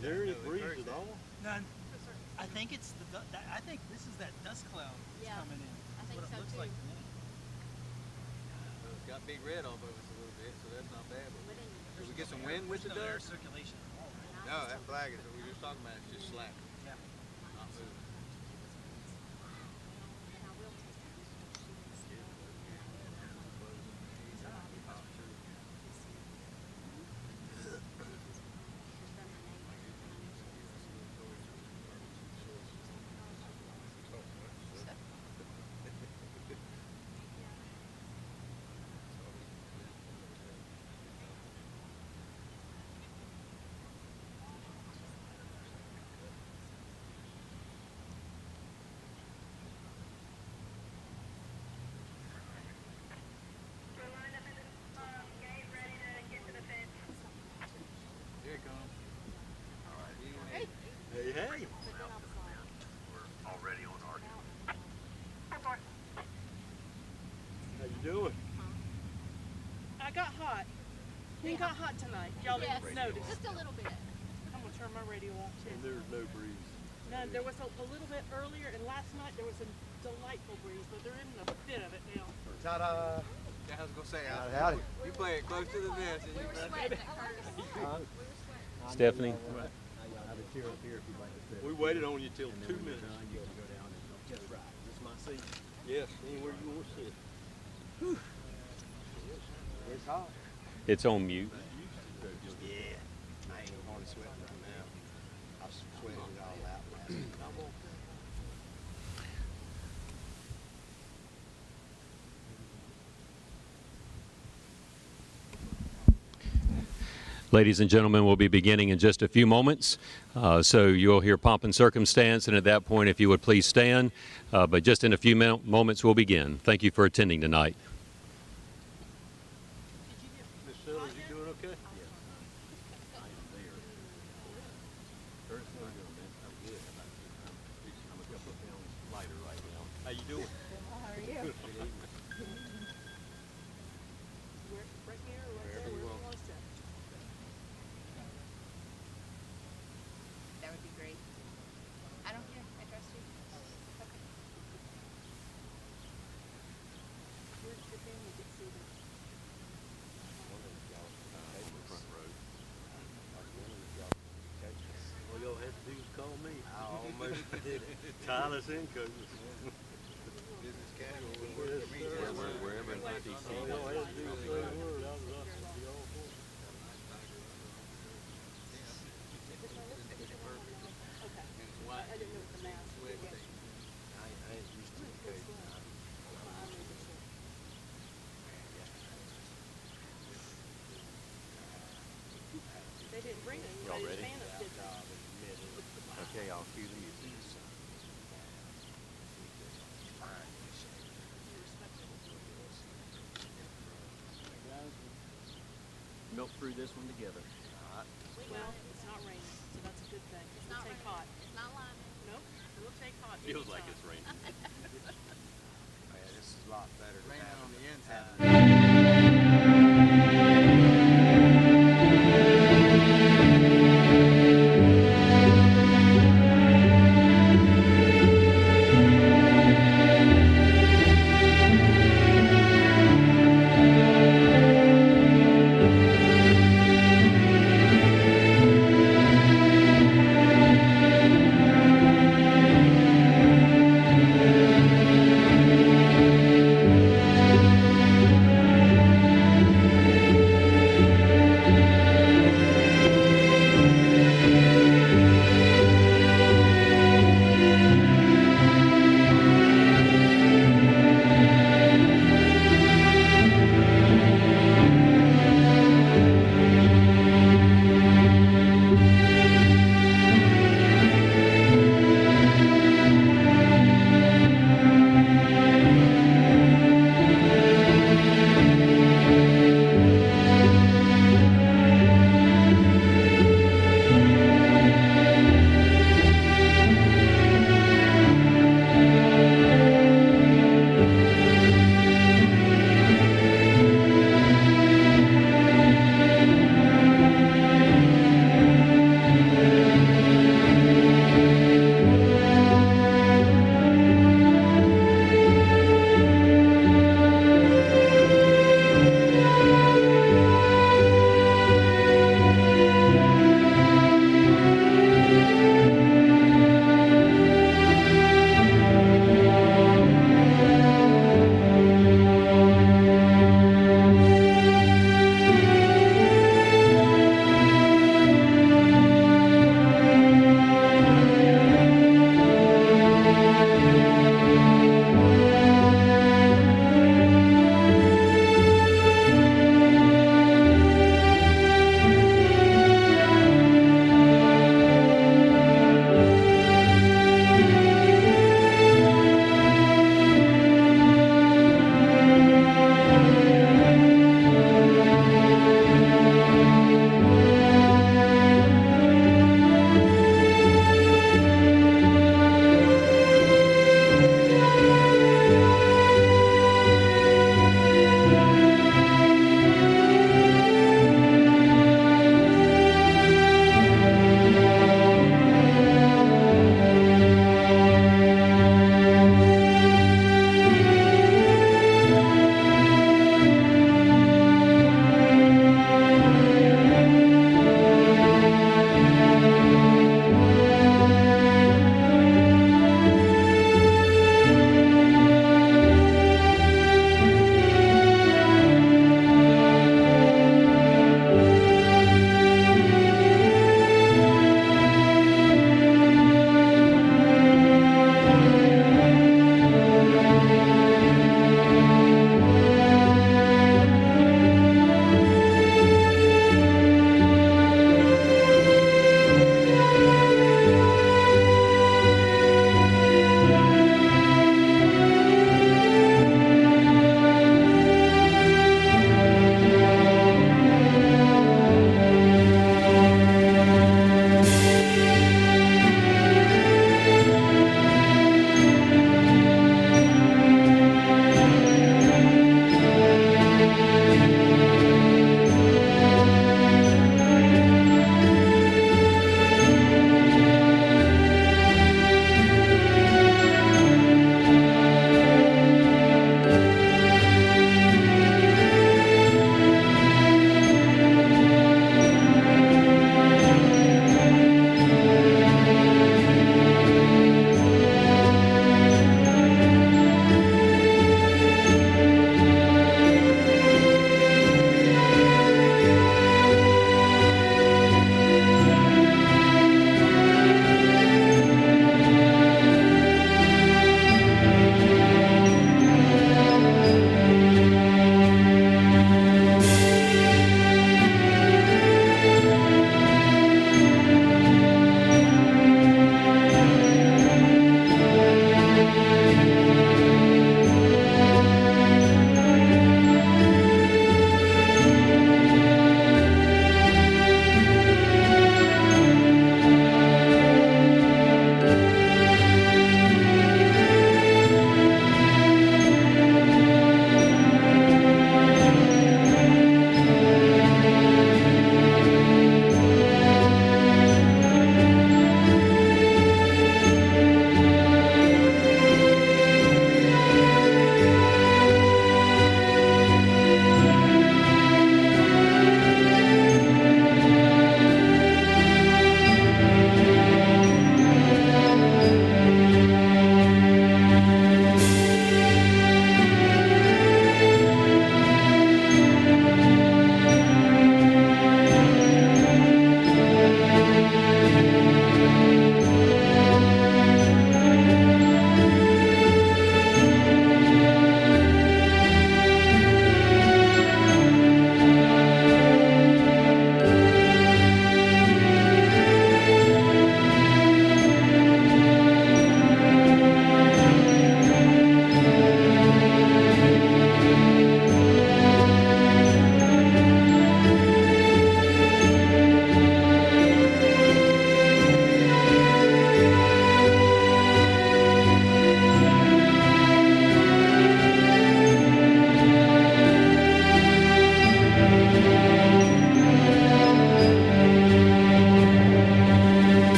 Is there any breeze at all? None. I think it's I think this is that dust cloud that's coming in. I think what it so looks too. like to me. Well, it's got big red off of us a little bit, so that's not bad. But did we get some wind with the There's no air dust? circulation at all, right? No, that flag is what we were just talking about. It's just slack, Yeah. not moving. Here it comes. Hey, hey. We're already on our How you doing? I got hot. It got hot tonight. Y'all Yes, didn't notice. just a little bit. I'm gonna turn my radio off too. And there's no breeze. None. There was a little bit earlier, and last night there was a delightful breeze, but there isn't a bit of it now. Ta-da! Yeah, I was gonna say, Howdy. you play it close to the vest, and We you were better. sweating at first. We were sweating. Stephanie. I have a chair up here if you'd like to sit. We waited on you till And then 2 when you're minutes. done, you can go down and just right. Is this my seat? Yes, anywhere you want to sit. It's hot. It's on mute. Yeah. I ain't hardly sweating right now. I sweated it all out last week. Ladies and gentlemen, we'll be beginning in just a few moments. So you'll hear pomp and circumstance, and at that point, if you would please stand. But just in a few moments, we'll begin. Thank you for attending tonight. Miss Sellers, you doing okay? I am there. First thing I'm good. I'm a couple of pounds lighter right now. How you doing? How are you? Right here or right there, wherever you want to sit. That would be great. I don't care. I trust you. Okay. Where's your family get seated? All y'all had to do was call me. I almost did it. Tyler's in coach. Business casual. Yes, sir. Wherever in DC. All y'all had to do was say a word. I was up to be all for it. Okay. I didn't know what the mask was. I ain't used to it. They didn't bring it. Y'all ready? Spanish, did they? Okay, I'll cue the music. Milk through this one together. Well, it's not raining, so that's a good thing. It's We'll not take raining. hot. It's not lying. Nope, we'll take hot. Feels like anytime. it's raining. Man, this is a lot better than Raining on the inside.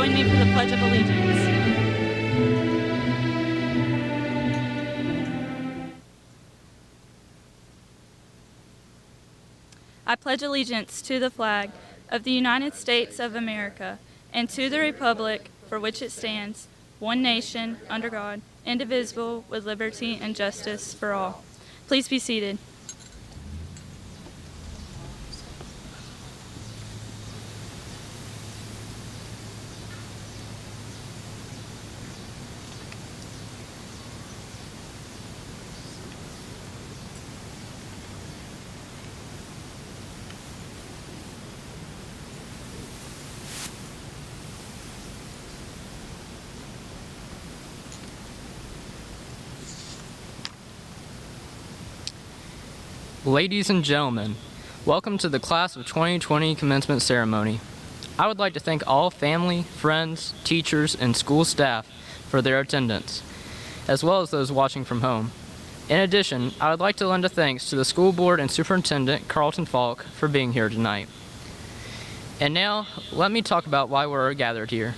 join me for the Pledge of Allegiance. I pledge allegiance to the flag of the United States of America and to the republic for which it stands, one nation, under God, indivisible, with liberty and justice for all. Please be seated. Ladies and gentlemen, welcome to the Class of 2020 Commencement Ceremony. I would like to thank all family, friends, teachers, and school staff for their attendance, as well as those watching from home. In addition, I would like to lend a thanks to the school board and Superintendent Carlton Falk for being here tonight. And now, let me talk about why we're gathered here.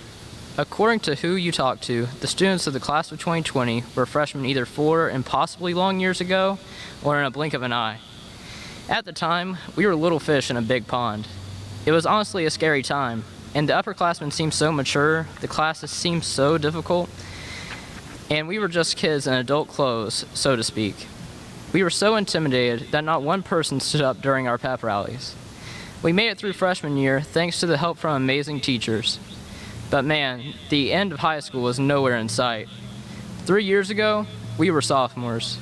According to who you talk to, the students of the Class of 2020 were freshmen either 4 and possibly long years ago, or in a blink of an eye. At the time, we were little fish in a big pond. It was honestly a scary time, and the upperclassmen seemed so mature, the classes seemed so difficult, and we were just kids in adult clothes, so to speak. We were so intimidated that not one person stood up during our pep rallies. We made it through freshman year thanks to the help from amazing teachers. But man, the end of high school was nowhere in sight. 3 years ago, we were sophomores.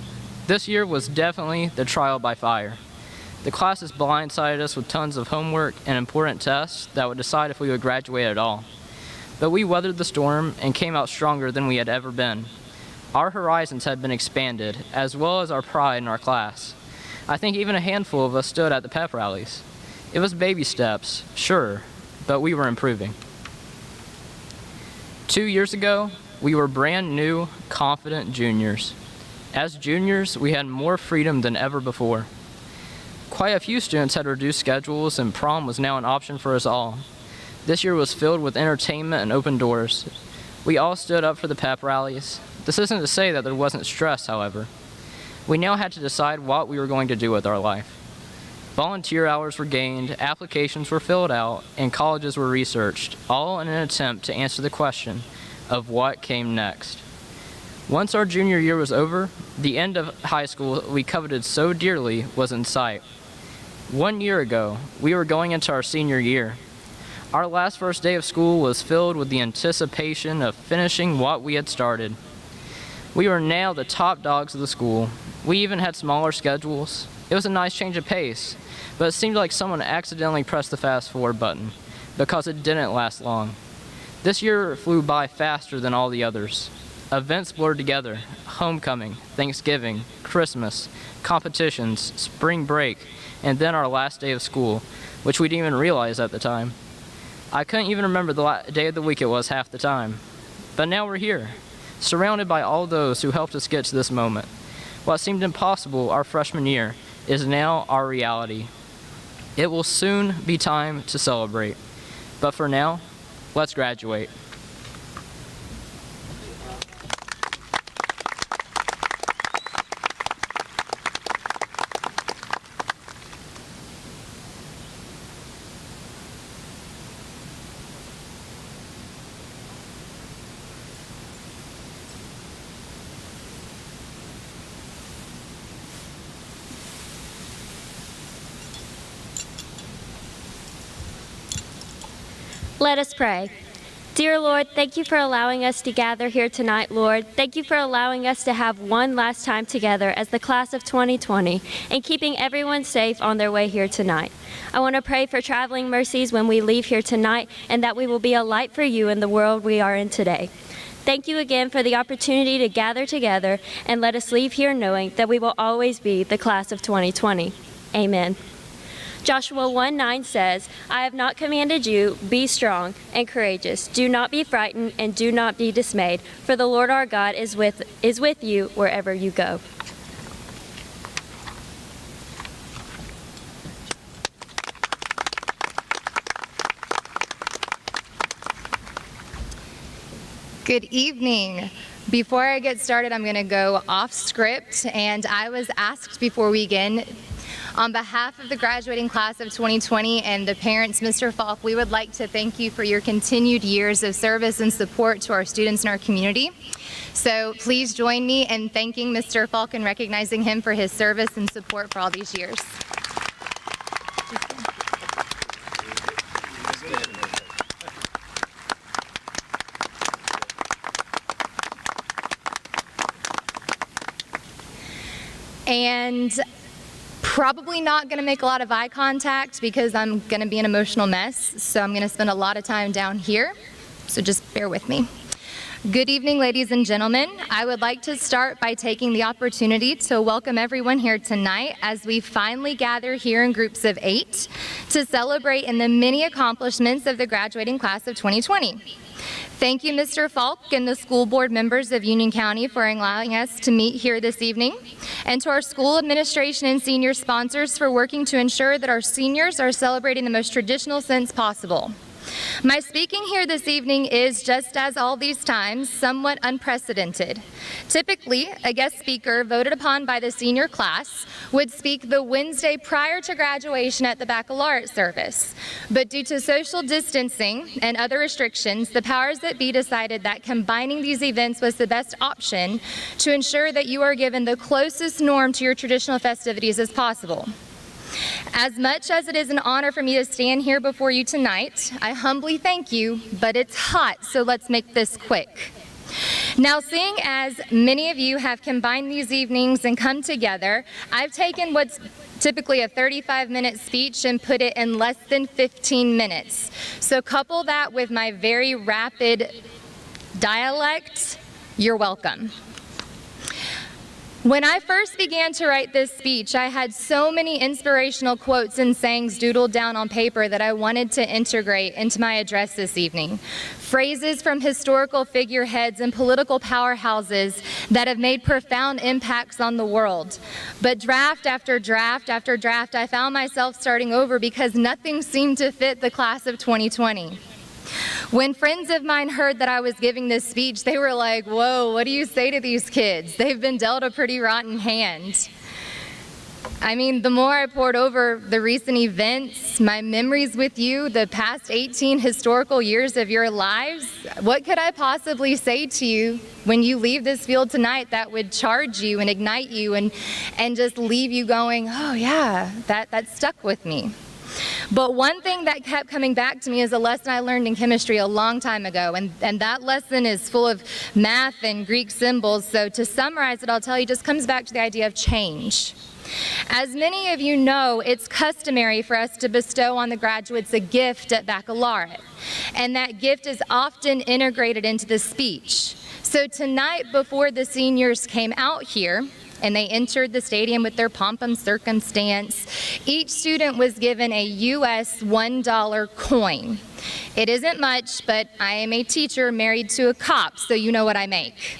This year was definitely the trial by fire. The classes blindsided us with tons of homework and important tests that would decide if we would graduate at all. But we weathered the storm and came out stronger than we had ever been. Our horizons had been expanded, as well as our pride in our class. I think even a handful of us stood at the pep rallies. It was baby steps, sure, but we were improving. 2 years ago, we were brand new, confident juniors. As juniors, we had more freedom than ever before. Quite a few students had reduced schedules, and prom was now an option for us all. This year was filled with entertainment and open doors. We all stood up for the pep rallies. This isn't to say that there wasn't stress, however. We now had to decide what we were going to do with our life. Volunteer hours were gained, applications were filled out, and colleges were researched, all in an attempt to answer the question of what came next. Once our junior year was over, the end of high school we coveted so dearly was in sight. 1 year ago, we were going into our senior year. Our last first day of school was filled with the anticipation of finishing what we had started. We were now the top dogs of the school. We even had smaller schedules. It was a nice change of pace, but it seemed like someone accidentally pressed the fast forward button, because it didn't last long. This year flew by faster than all the others. Events blurred together: homecoming, Thanksgiving, Christmas, competitions, spring break, and then our last day of school, which we didn't even realize at the time. I couldn't even remember the day of the week it was half the time. But now we're here, surrounded by all those who helped us get to this moment. What seemed impossible our freshman year is now our reality. It will soon be time to celebrate. But for now, let's graduate. Let us pray. Dear Lord, thank you for allowing us to gather here tonight, Lord. Thank you for allowing us to have one last time together as the class of 2020 and keeping everyone safe on their way here tonight. I want to pray for traveling mercies when we leave here tonight, and that we will be a light for you in the world we are in today. Thank you again for the opportunity to gather together, and let us leave here knowing that we will always be the class of 2020. Amen. Joshua 1:9 says, I have not commanded you, be strong and courageous. Do not be frightened and do not be dismayed, for the Lord our God is with you wherever you go. Good evening. Before I get started, I'm going to go off script, and I was asked before we begin, on behalf of the graduating class of 2020 and the parents, Mr. Falk, we would like to thank you for your continued years of service and support to our students in our community. So please join me in thanking Mr. Falk and recognizing him for his service and support for all these years. And probably not going to make a lot of eye contact because I'm going to be an emotional mess, so I'm going to spend a lot of time down here, so just bear with me. Good evening, ladies and gentlemen. I would like to start by taking the opportunity to welcome everyone here tonight as we finally gather here in groups of 8 to celebrate in the many accomplishments of the graduating class of 2020. Thank you, Mr. Falk and the school board members of Union County for allowing us to meet here this evening, and to our school administration and senior sponsors for working to ensure that our seniors are celebrating the most traditional sense possible. My speaking here this evening is, just as all these times, somewhat unprecedented. Typically, a guest speaker voted upon by the senior class would speak the Wednesday prior to graduation at the baccalaureate service. But due to social distancing and other restrictions, the powers that be decided that combining these events was the best option to ensure that you are given the closest norm to your traditional festivities as possible. As much as it is an honor for me to stand here before you tonight, I humbly thank you, but it's hot, so let's make this quick. Now, seeing as many of you have combined these evenings and come together, I've taken what's typically a 35-minute speech and put it in less than 15 minutes. So couple that with my very rapid dialect, you're welcome. When I first began to write this speech, I had so many inspirational quotes and sayings doodled down on paper that I wanted to integrate into my address this evening. Phrases from historical figureheads and political powerhouses that have made profound impacts on the world. But draft after draft after draft, I found myself starting over because nothing seemed to fit the class of 2020. When friends of mine heard that I was giving this speech, they were like, whoa, what do you say to these kids? They've been dealt a pretty rotten hand. I mean, the more I poured over the recent events, my memories with you, the past 18 historical years of your lives, what could I possibly say to you when you leave this field tonight that would charge you and ignite you and just leave you going, oh yeah, that stuck with me. But one thing that kept coming back to me is a lesson I learned in chemistry a long time ago, and that lesson is full of math and Greek symbols, so to summarize it, I'll tell you, it just comes back to the idea of change. As many of you know, it's customary for us to bestow on the graduates a gift at baccalaureate, and that gift is often integrated into the speech. So tonight, before the seniors came out here, and they entered the stadium with their pomp and circumstance, each student was given a US $1 coin. It isn't much, but I am a teacher married to a cop, so you know what I make.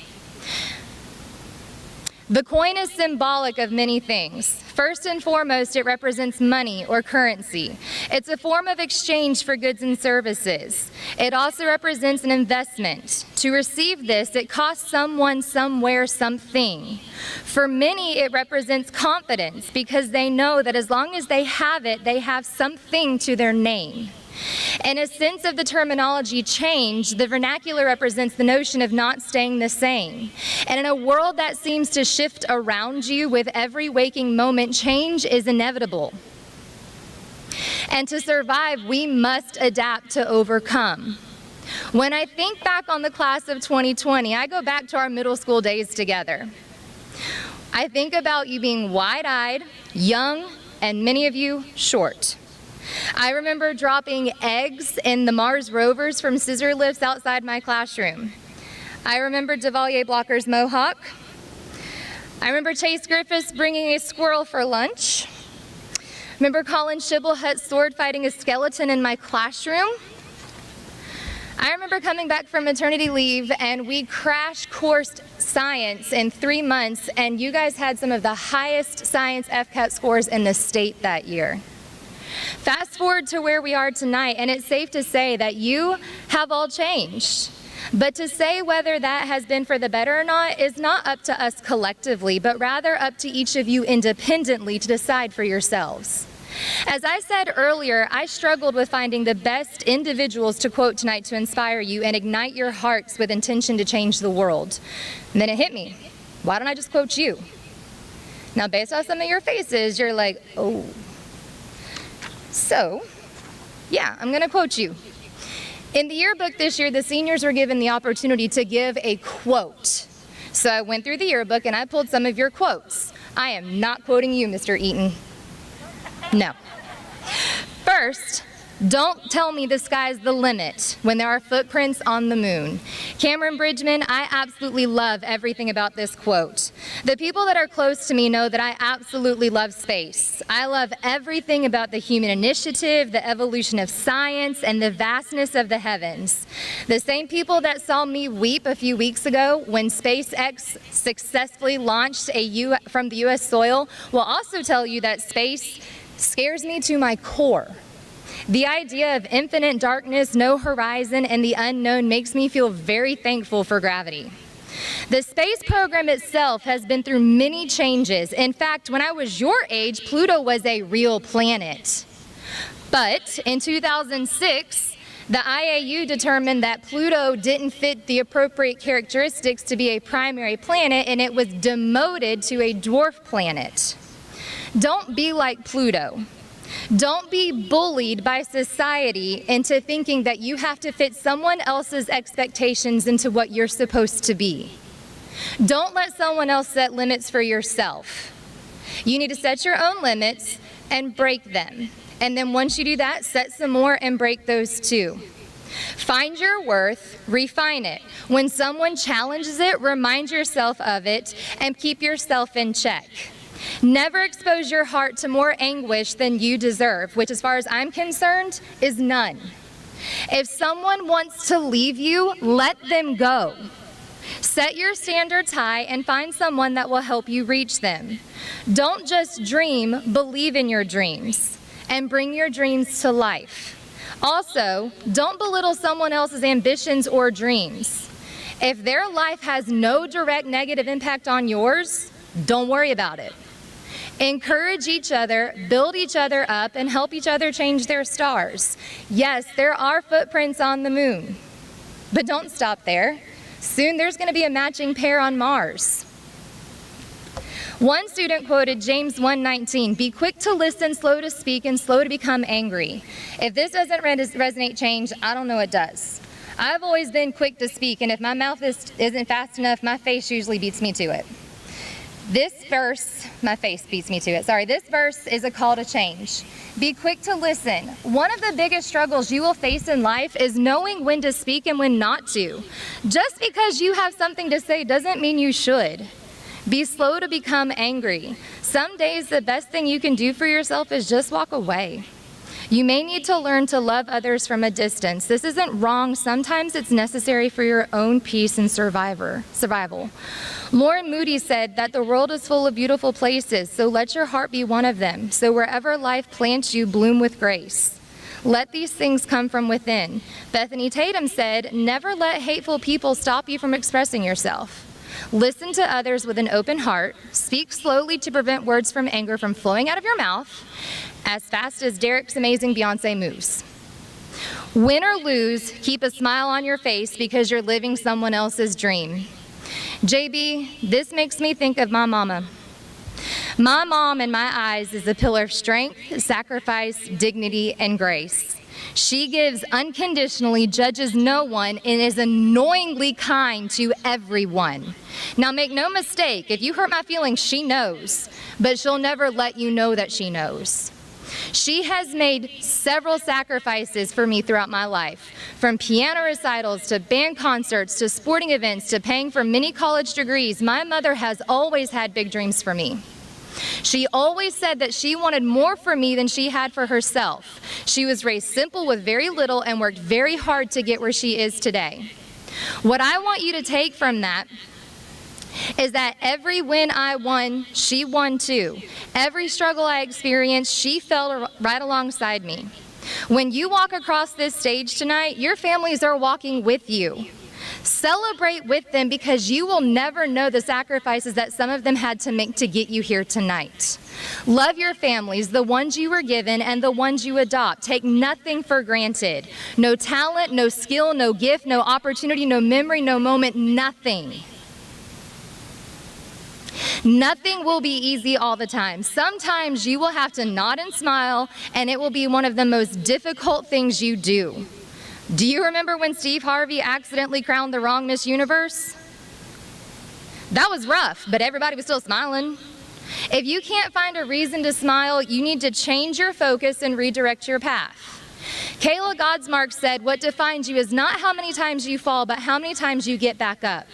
The coin is symbolic of many things. First and foremost, it represents money or currency. It's a form of exchange for goods and services. It also represents an investment. To receive this, it costs someone, somewhere, something. For many, it represents confidence because they know that as long as they have it, they have something to their name. In a sense of the terminology change, the vernacular represents the notion of not staying the same. And in a world that seems to shift around you with every waking moment, change is inevitable. And to survive, we must adapt to overcome. When I think back on the class of 2020, I go back to our middle school days together. I think about you being wide-eyed, young, and many of you short. I remember dropping eggs in the Mars rovers from scissor lifts outside my classroom. I remember Devalier Blocker's mohawk. I remember Chase Griffiths bringing a squirrel for lunch. I remember Colin Shibblehut's sword fighting a skeleton in my classroom. I remember coming back from maternity leave and we crash coursed science in 3 months, and you guys had some of the highest science FCAT scores in the state that year. Fast forward to where we are tonight, and it's safe to say that you have all changed. But to say whether that has been for the better or not is not up to us collectively, but rather up to each of you independently to decide for yourselves. As I said earlier, I struggled with finding the best individuals to quote tonight to inspire you and ignite your hearts with intention to change the world. And then it hit me. Why don't I just quote you? Now, based on some of your faces, you're like, oh. So, yeah, I'm going to quote you. In the yearbook this year, the seniors were given the opportunity to give a quote. So I went through the yearbook and I pulled some of your quotes. I am not quoting you, Mr. Eaton. No. First, don't tell me the sky's the limit when there are footprints on the moon. Cameron Bridgman, I absolutely love everything about this quote. The people that are close to me know that I absolutely love space. I love everything about the human initiative, the evolution of science, and the vastness of the heavens. The same people that saw me weep a few weeks ago when SpaceX successfully launched from the U.S. soil will also tell you that space scares me to my core. The idea of infinite darkness, no horizon, and the unknown makes me feel very thankful for gravity. The space program itself has been through many changes. In fact, when I was your age, Pluto was a real planet. But in 2006, the IAU determined that Pluto didn't fit the appropriate characteristics to be a primary planet, and it was demoted to a dwarf planet. Don't be like Pluto. Don't be bullied by society into thinking that you have to fit someone else's expectations into what you're supposed to be. Don't let someone else set limits for yourself. You need to set your own limits and break them. And then once you do that, set some more and break those too. Find your worth, refine it. When someone challenges it, remind yourself of it and keep yourself in check. Never expose your heart to more anguish than you deserve, which as far as I'm concerned, is none. If someone wants to leave you, let them go. Set your standards high and find someone that will help you reach them. Don't just dream, believe in your dreams and bring your dreams to life. Also, don't belittle someone else's ambitions or dreams. If their life has no direct negative impact on yours, don't worry about it. Encourage each other, build each other up, and help each other change their stars. Yes, there are footprints on the moon, but don't stop there. Soon there's going to be a matching pair on Mars. One student quoted James 1:19, "Be quick to listen, slow to speak, and slow to become angry." If this doesn't resonate change, I don't know what does. I've always been quick to speak, and if my mouth isn't fast enough, my face usually beats me to it. This verse is a call to change. Be quick to listen. One of the biggest struggles you will face in life is knowing when to speak and when not to. Just because you have something to say doesn't mean you should. Be slow to become angry. Some days the best thing you can do for yourself is just walk away. You may need to learn to love others from a distance. This isn't wrong. Sometimes it's necessary for your own peace and survival. Lauren Moody said that the world is full of beautiful places, so let your heart be one of them. So wherever life plants you, bloom with grace. Let these things come from within. Bethany Tatum said, never let hateful people stop you from expressing yourself. Listen to others with an open heart. Speak slowly to prevent words from anger from flowing out of your mouth as fast as Derek's amazing Beyonce moves. Win or lose, keep a smile on your face because you're living someone else's dream. JB, this makes me think of my mama. My mom in my eyes is a pillar of strength, sacrifice, dignity, and grace. She gives unconditionally, judges no one, and is annoyingly kind to everyone. Now make no mistake, if you hurt my feelings, she knows, but she'll never let you know that she knows. She has made several sacrifices for me throughout my life, from piano recitals to band concerts to sporting events to paying for many college degrees. My mother has always had big dreams for me. She always said that she wanted more for me than she had for herself. She was raised simple with very little and worked very hard to get where she is today. What I want you to take from that is that every win I won, she won too. Every struggle I experienced, she felt right alongside me. When you walk across this stage tonight, your families are walking with you. Celebrate with them because you will never know the sacrifices that some of them had to make to get you here tonight. Love your families, the ones you were given and the ones you adopt. Take nothing for granted. No talent, no skill, no gift, no opportunity, no memory, no moment, nothing. Nothing will be easy all the time. Sometimes you will have to nod and smile, and it will be one of the most difficult things you do. Do you remember when Steve Harvey accidentally crowned the wrong Miss Universe? That was rough, but everybody was still smiling. If you can't find a reason to smile, you need to change your focus and redirect your path. Kayla Godsmark said, "What defines you is not how many times you fall, but how many times you get back up."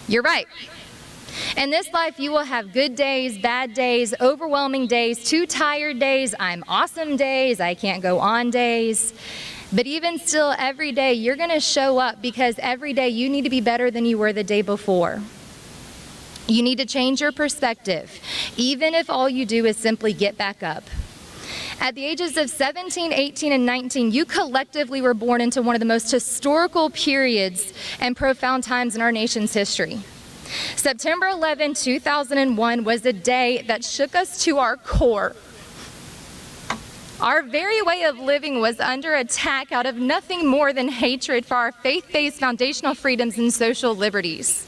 You're right. In this life, you will have good days, bad days, overwhelming days, too tired days, I'm awesome days, I can't go on days. But even still, every day, you're going to show up because every day you need to be better than you were the day before. You need to change your perspective, even if all you do is simply get back up. At the ages of 17, 18, and 19, you collectively were born into one of the most historical periods and profound times in our nation's history. September 11, 2001 was a day that shook us to our core. Our very way of living was under attack out of nothing more than hatred for our faith-based foundational freedoms and social liberties.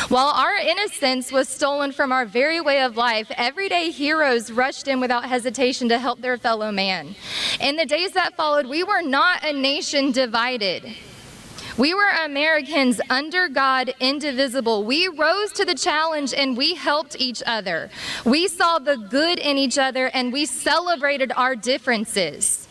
While our innocence was stolen from our very way of life, everyday heroes rushed in without hesitation to help their fellow man. In the days that followed, we were not a nation divided. We were Americans under God, indivisible. We rose to the challenge and we helped each other. We saw the good in each other and we celebrated our differences.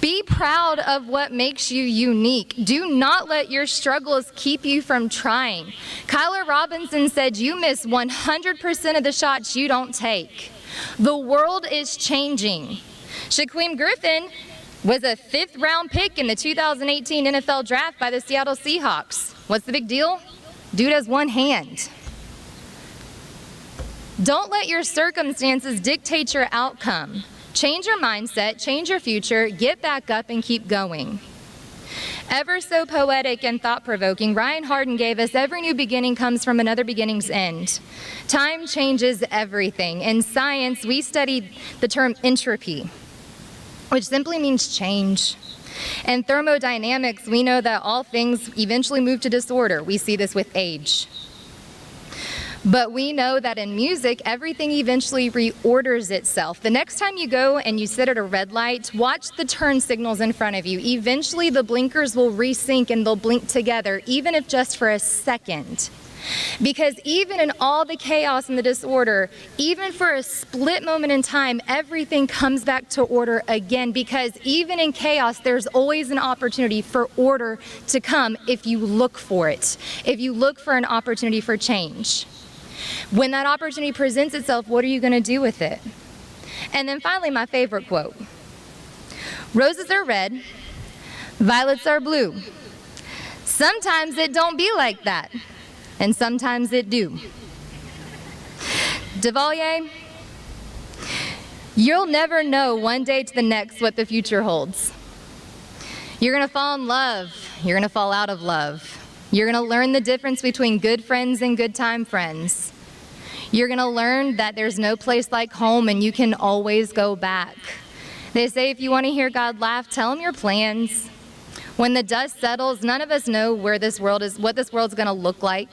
Be proud of what makes you unique. Do not let your struggles keep you from trying. Kyler Robinson said, "You miss 100% of the shots you don't take." The world is changing. Shaquem Griffin was a 5th-round pick in the 2018 NFL Draft by the Seattle Seahawks. What's the big deal? Dude has one hand. Don't let your circumstances dictate your outcome. Change your mindset, change your future, get back up and keep going. Ever so poetic and thought-provoking, Ryan Hardin gave us, "Every new beginning comes from another beginning's end." Time changes everything. In science, we studied the term entropy, which simply means change. In thermodynamics, we know that all things eventually move to disorder. We see this with age. But we know that in music, everything eventually reorders itself. The next time you go and you sit at a red light, watch the turn signals in front of you. Eventually, the blinkers will resync and they'll blink together, even if just for a second. Because even in all the chaos and the disorder, even for a split moment in time, everything comes back to order again. Because even in chaos, there's always an opportunity for order to come if you look for it, if you look for an opportunity for change. When that opportunity presents itself, what are you going to do with it? And then finally, my favorite quote. "Roses are red, violets are blue. Sometimes it don't be like that. And sometimes it do." Duvalier, you'll never know one day to the next what the future holds. You're going to fall in love. You're going to fall out of love. You're going to learn the difference between good friends and good time friends. You're going to learn that there's no place like home and you can always go back. They say if you want to hear God laugh, tell him your plans. When the dust settles, none of us know where this world is, what this world's going to look like,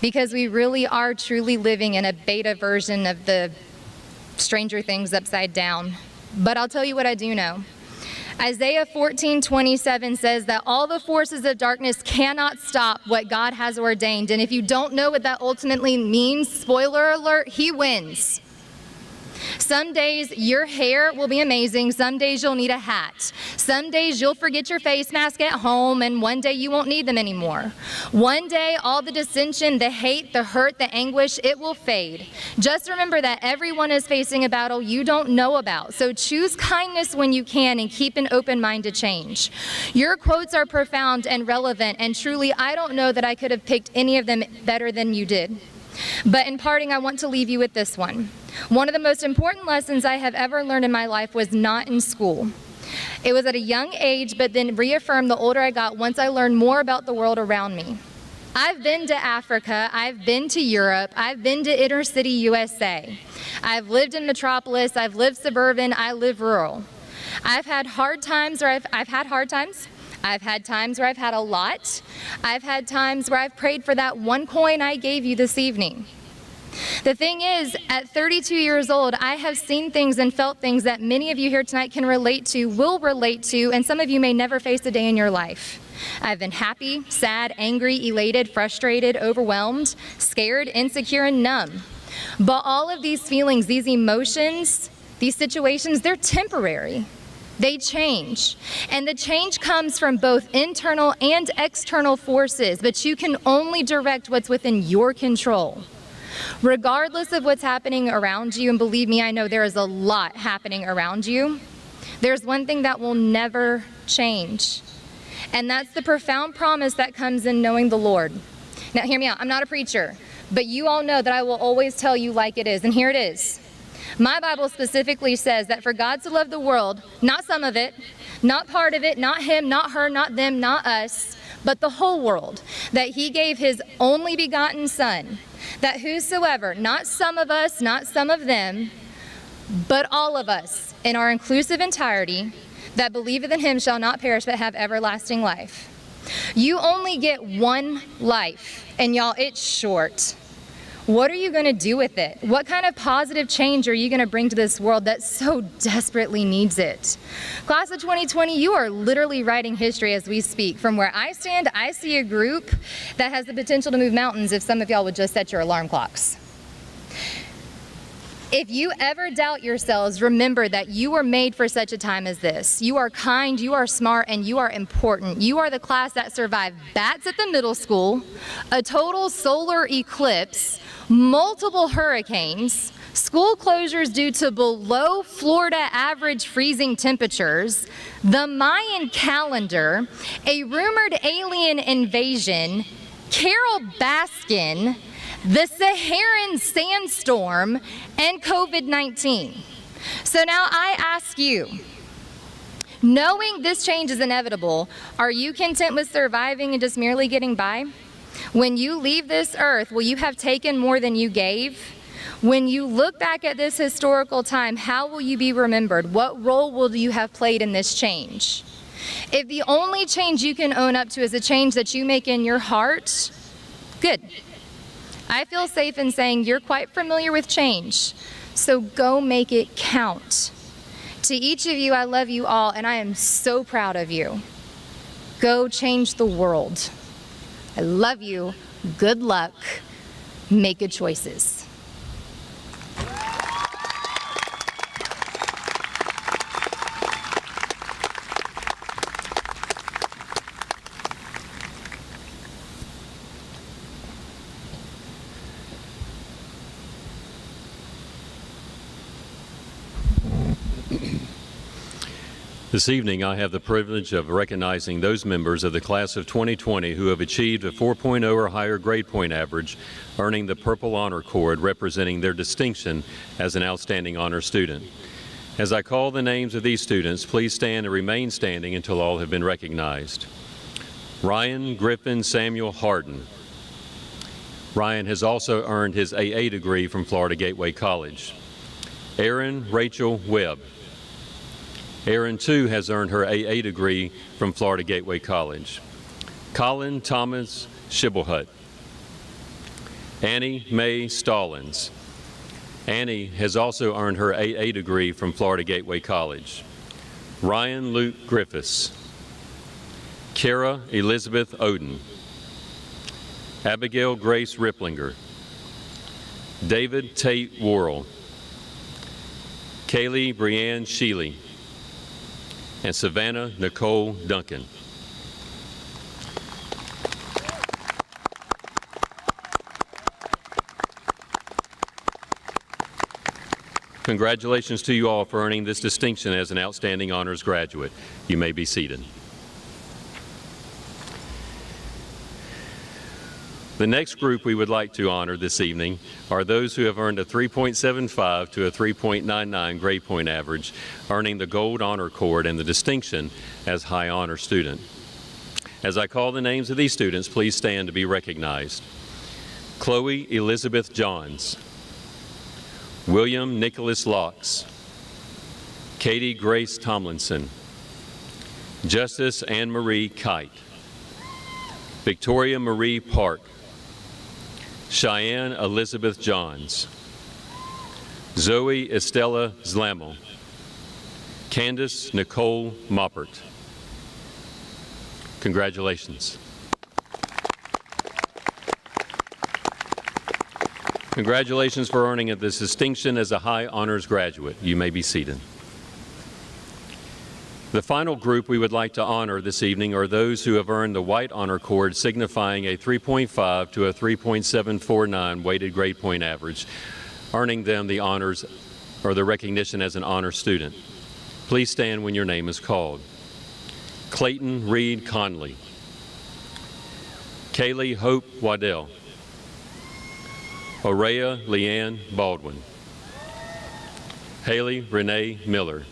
because we really are truly living in a beta version of the Stranger Things upside down. But I'll tell you what I do know. Isaiah 14:27 says that all the forces of darkness cannot stop what God has ordained. And if you don't know what that ultimately means, spoiler alert, he wins. Some days your hair will be amazing. Some days you'll need a hat. Some days you'll forget your face mask at home, and one day you won't need them anymore. One day all the dissension, the hate, the hurt, the anguish, it will fade. Just remember that everyone is facing a battle you don't know about. So choose kindness when you can and keep an open mind to change. Your quotes are profound and relevant, and truly I don't know that I could have picked any of them better than you did. But in parting, I want to leave you with this one. One of the most important lessons I have ever learned in my life was not in school, It was at a young age, but then reaffirmed the older I got once I learned more about the world around me. I've been to Africa, I've been to Europe, I've been to inner city USA. I've lived in metropolis, I've lived suburban, I live rural. I've had hard times where I've had hard times. I've had times where I've had a lot. I've had times where I've prayed for that one coin I gave you this evening. The thing is, at 32 years old, I have seen things and felt things that many of you here tonight can relate to, will relate to, and some of you may never face a day in your life. I've been happy, sad, angry, elated, frustrated, overwhelmed, scared, insecure, and numb. But all of these feelings, these emotions, these situations, they're temporary. They change. And the change comes from both internal and external forces, but you can only direct what's within your control. Regardless of what's happening around you, and believe me, I know there is a lot happening around you, there's one thing that will never change. And that's the profound promise that comes in knowing the Lord. Now, hear me out. I'm not a preacher, but you all know that I will always tell you like it is, and here it is. My Bible specifically says that for God to love the world, not some of it, not part of it, not him, not her, not them, not us, but the whole world, that he gave his only begotten Son, that whosoever, not some of us, not some of them, but all of us in our inclusive entirety, that believeth in him shall not perish but have everlasting life. You only get one life, and y'all, it's short. What are you going to do with it? What kind of positive change are you going to bring to this world that so desperately needs it? Class of 2020, you are literally writing history as we speak. From where I stand, I see a group that has the potential to move mountains if some of y'all would just set your alarm clocks. If you ever doubt yourselves, remember that you were made for such a time as this. You are kind, you are smart, and you are important. You are the class that survived bats at the middle school, a total solar eclipse, multiple hurricanes, school closures due to below Florida average freezing temperatures, the Mayan calendar, a rumored alien invasion, Carol Baskin, the Saharan sandstorm, and COVID-19. So now I ask you, knowing this change is inevitable, are you content with surviving and just merely getting by? When you leave this earth, will you have taken more than you gave? When you look back at this historical time, how will you be remembered? What role will you have played in this change? If the only change you can own up to is a change that you make in your heart, good. I feel safe in saying you're quite familiar with change, so go make it count. To each of you, I love you all, and I am so proud of you. Go change the world. I love you. Good luck. Make good choices. This evening, I have the privilege of recognizing those members of the class of 2020 who have achieved a 4.0 or higher grade point average, earning the Purple Honor Cord, representing their distinction as an outstanding honor student. As I call the names of these students, please stand and remain standing until all have been recognized. Ryan Griffin Samuel Harden. Ryan has also earned his AA degree from Florida Gateway College. Erin Rachel Webb. Erin, too, has earned her AA degree from Florida Gateway College. Colin Thomas Shibblehut. Annie Mae Stallings. Annie has also earned her AA degree from Florida Gateway College. Ryan Luke Griffiths. Kara Elizabeth Oden. Abigail Grace Ripplinger. David Tate Worrell. Kaylee Brianne Sheely. And Savannah Nicole Duncan. Congratulations to you all for earning this distinction as an outstanding honors graduate. You may be seated. The next group we would like to honor this evening are those who have earned a 3.75 to a 3.99 grade point average, earning the Gold Honor Cord and the distinction as High Honor Student. As I call the names of these students, please stand to be recognized. Chloe Elizabeth Johns, William Nicholas Locks, Katie Grace Tomlinson, Justice Anne Marie Kite, Victoria Marie Park, Cheyenne Elizabeth Johns, Zoe Estella Zlamel, Candace Nicole Moppert. Congratulations. Congratulations for earning this distinction as a High Honors graduate. You may be seated. The final group we would like to honor this evening are those who have earned the White Honor Cord, signifying a 3.5 to a 3.749 weighted grade point average, earning them the honors or the recognition as an honor student. Please stand when your name is called. Clayton Reed Conley, Kaylee Hope Waddell, Aurea Leanne Baldwin, Haley Renee Miller,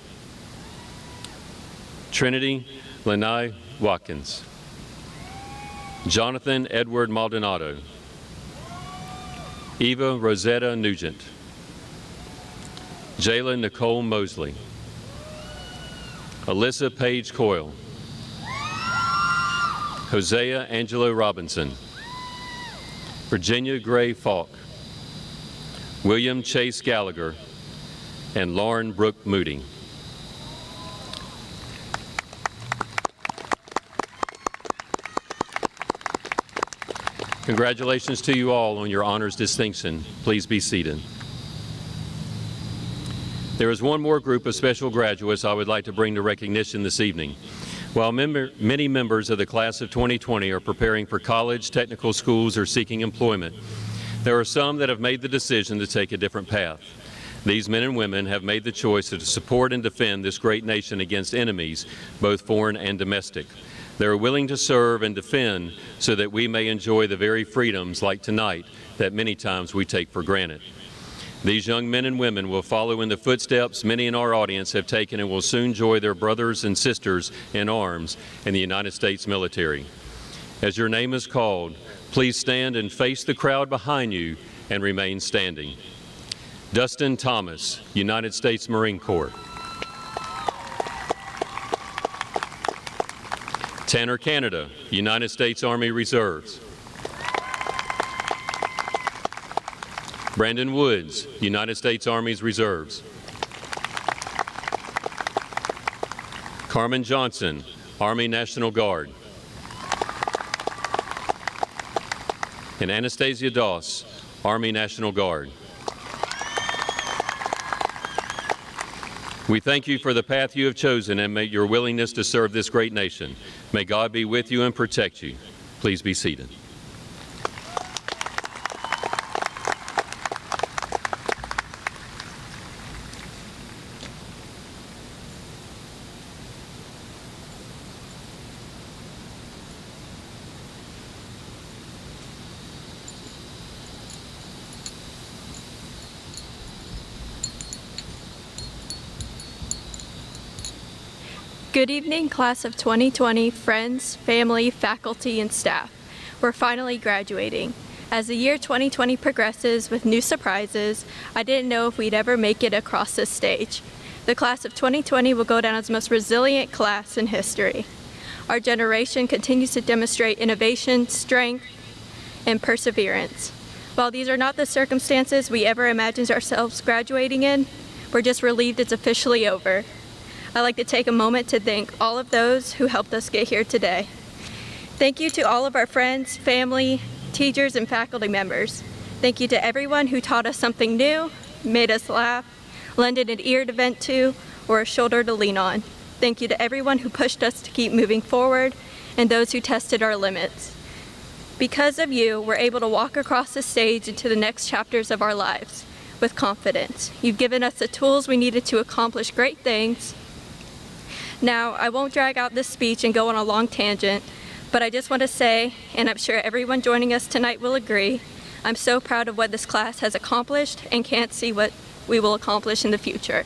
Trinity Lanai Watkins, Jonathan Edward Maldonado, Eva Rosetta Nugent, Jayla Nicole Mosley, Alyssa Paige Coyle, Hosea Angelo Robinson, Virginia Gray Falk, William Chase Gallagher, and Lauren Brooke Moody. Congratulations to you all on your honors distinction. Please be seated. There is one more group of special graduates I would like to bring to recognition this evening. While many members of the class of 2020 are preparing for college, technical schools, or seeking employment, there are some that have made the decision to take a different path. These men and women have made the choice to support and defend this great nation against enemies, both foreign and domestic. They are willing to serve and defend so that we may enjoy the very freedoms like tonight that many times we take for granted. These young men and women will follow in the footsteps many in our audience have taken and will soon join their brothers and sisters in arms in the United States military. As your name is called, please stand and face the crowd behind you and remain standing. Dustin Thomas, United States Marine Corps. Tanner Canada, United States Army Reserves. Brandon Woods, United States Army Reserves. Carmen Johnson, Army National Guard. And Anastasia Doss, Army National Guard. We thank you for the path you have chosen and may your willingness to serve this great nation. May God be with you and protect you. Please be seated. Good evening, class of 2020, friends, family, faculty, and staff. We're finally graduating. As the year 2020 progresses with new surprises, I didn't know if we'd ever make it across this stage. The class of 2020 will go down as the most resilient class in history. Our generation continues to demonstrate innovation, strength, and perseverance. While these are not the circumstances we ever imagined ourselves graduating in, we're just relieved it's officially over. I'd like to take a moment to thank all of those who helped us get here today. Thank you to all of our friends, family, teachers, and faculty members. Thank you to everyone who taught us something new, made us laugh, lended an ear to vent to, or a shoulder to lean on. Thank you to everyone who pushed us to keep moving forward and those who tested our limits. Because of you, we're able to walk across the stage into the next chapters of our lives with confidence. You've given us the tools we needed to accomplish great things. Now, I won't drag out this speech and go on a long tangent, But I just want to say, and I'm sure everyone joining us tonight will agree, I'm so proud of what this class has accomplished and can't see what we will accomplish in the future.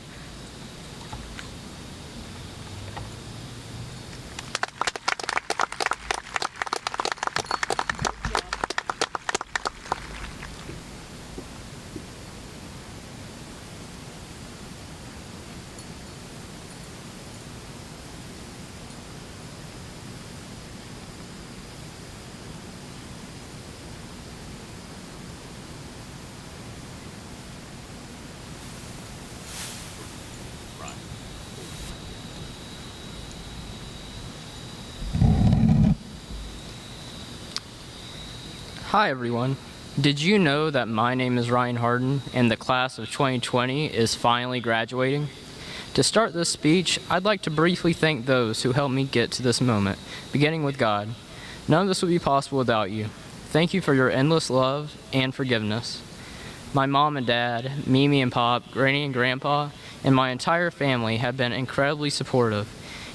Hi everyone. Did you know that my name is Ryan Harden and the class of 2020 is finally graduating? To start this speech, I'd like to briefly thank those who helped me get to this moment, beginning with God. None of this would be possible without you. Thank you for your endless love and forgiveness. My mom and dad, Mimi and Pop, Granny and Grandpa, and my entire family have been incredibly supportive,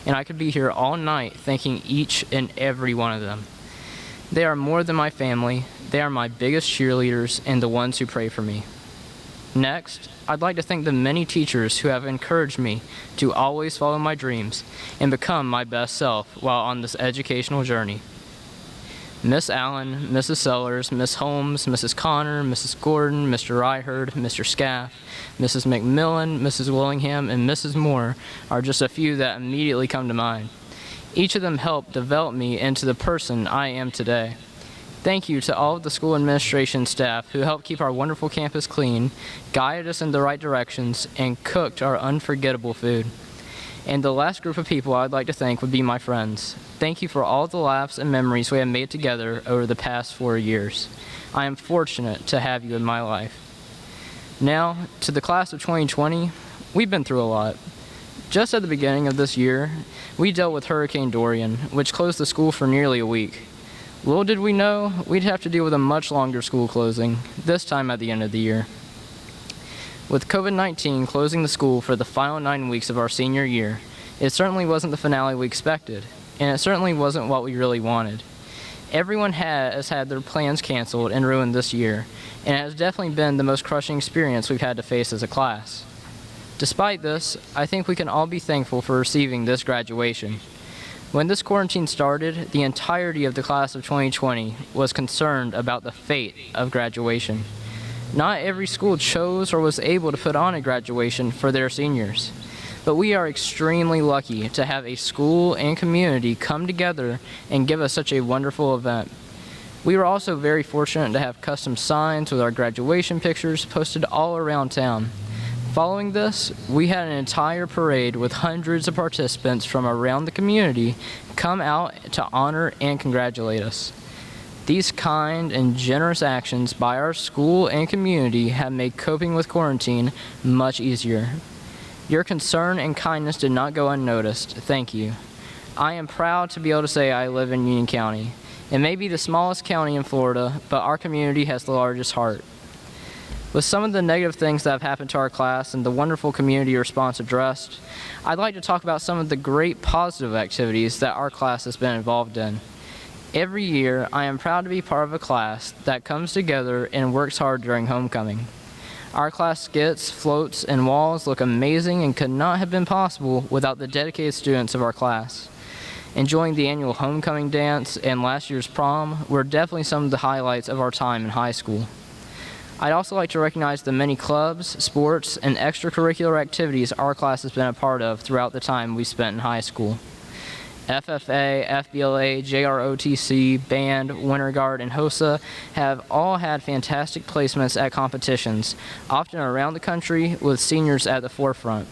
and I could be here all night thanking each and every one of them. They are more than my family. They are my biggest cheerleaders and the ones who pray for me. Next, I'd like to thank the many teachers who have encouraged me to always follow my dreams and become my best self while on this educational journey. Miss Allen, Mrs. Sellers, Miss Holmes, Mrs. Connor, Mrs. Gordon, Mr. Ryherd, Mr. Scaff, Mrs. McMillan, Mrs. Willingham, and Mrs. Moore are just a few that immediately come to mind. Each of them helped develop me into the person I am today. Thank you to all of the school administration staff who helped keep our wonderful campus clean, guided us in the right directions, and cooked our unforgettable food. And the last group of people I'd like to thank would be my friends. Thank you for all the laughs and memories we have made together over the past 4 years. I am fortunate to have you in my life. Now, to the class of 2020, we've been through a lot. Just at the beginning of this year, we dealt with Hurricane Dorian, which closed the school for nearly a week. Little did we know, we'd have to deal with a much longer school closing, this time at the end of the year. With COVID-19 closing the school for the final 9 weeks of our senior year, it certainly wasn't the finale we expected, and it certainly wasn't what we really wanted. Everyone has had their plans canceled and ruined this year, and it has definitely been the most crushing experience we've had to face as a class. Despite this, I think we can all be thankful for receiving this graduation. When this quarantine started, the entirety of the class of 2020 was concerned about the fate of graduation. Not every school chose or was able to put on a graduation for their seniors, but we are extremely lucky to have a school and community come together and give us such a wonderful event. We were also very fortunate to have custom signs with our graduation pictures posted all around town. Following this, we had an entire parade with hundreds of participants from around the community come out to honor and congratulate us. These kind and generous actions by our school and community have made coping with quarantine much easier. Your concern and kindness did not go unnoticed. Thank you. I am proud to be able to say I live in Union County. It may be the smallest county in Florida, but our community has the largest heart. With some of the negative things that have happened to our class and the wonderful community response addressed, I'd like to talk about some of the great positive activities that our class has been involved in. Every year, I am proud to be part of a class that comes together and works hard during homecoming. Our class skits, floats, and walls look amazing and could not have been possible without the dedicated students of our class. Enjoying the annual homecoming dance and last year's prom were definitely some of the highlights of our time in high school. I'd also like to recognize the many clubs, sports, and extracurricular activities our class has been a part of throughout the time we spent in high school. FFA, FBLA, JROTC, Band, Winter Guard, and HOSA have all had fantastic placements at competitions, often around the country with seniors at the forefront.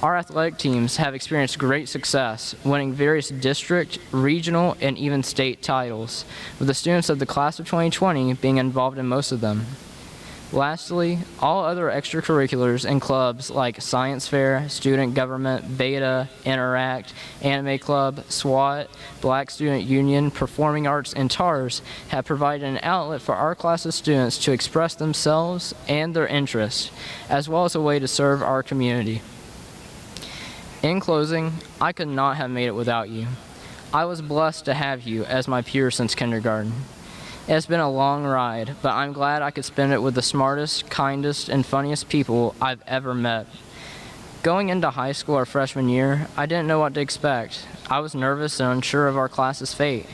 Our athletic teams have experienced great success, winning various district, regional, and even state titles, with the students of the class of 2020 being involved in most of them. Lastly, all other extracurriculars and clubs like Science Fair, Student Government, Beta, Interact, Anime Club, SWAT, Black Student Union, Performing Arts, and TARS have provided an outlet for our class of students to express themselves and their interests, as well as a way to serve our community. In closing, I could not have made it without you. I was blessed to have you as my peer since kindergarten. It's been a long ride, but I'm glad I could spend it with the smartest, kindest, and funniest people I've ever met. Going into high school our freshman year, I didn't know what to expect. I was nervous and unsure of our class's fate.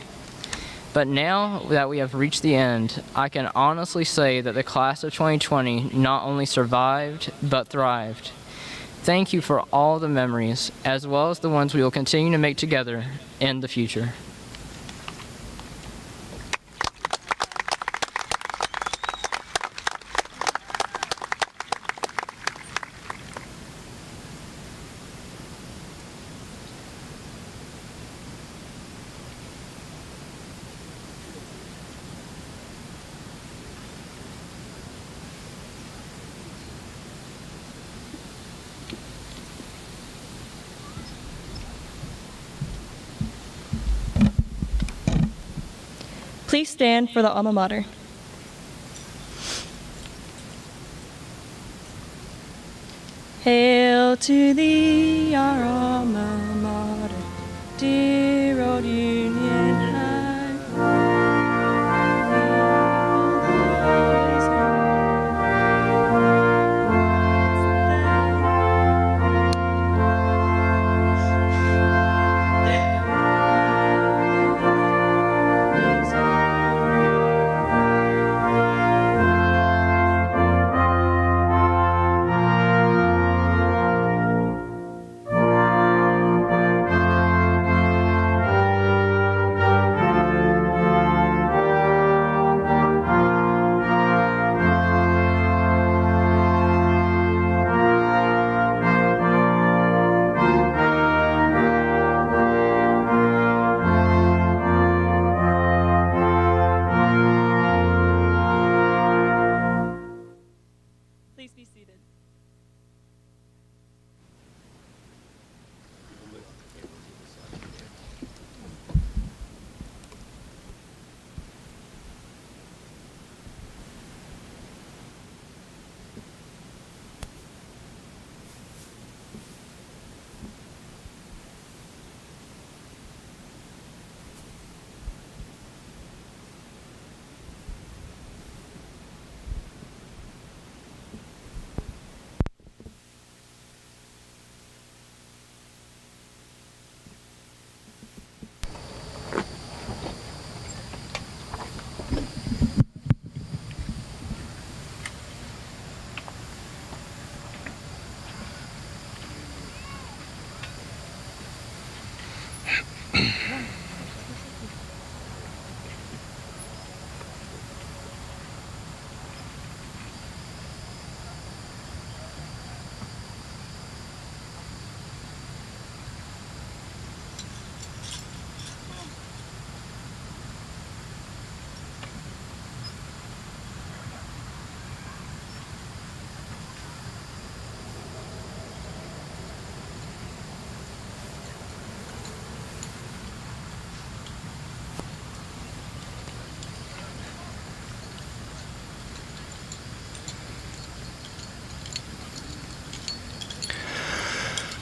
But now that we have reached the end, I can honestly say that the class of 2020 not only survived, but thrived. Thank you for all the memories, as well as the ones we will continue to make together in the future. Please stand for the alma mater. Hail to thee, our alma mater, dear old Union High. Please be seated.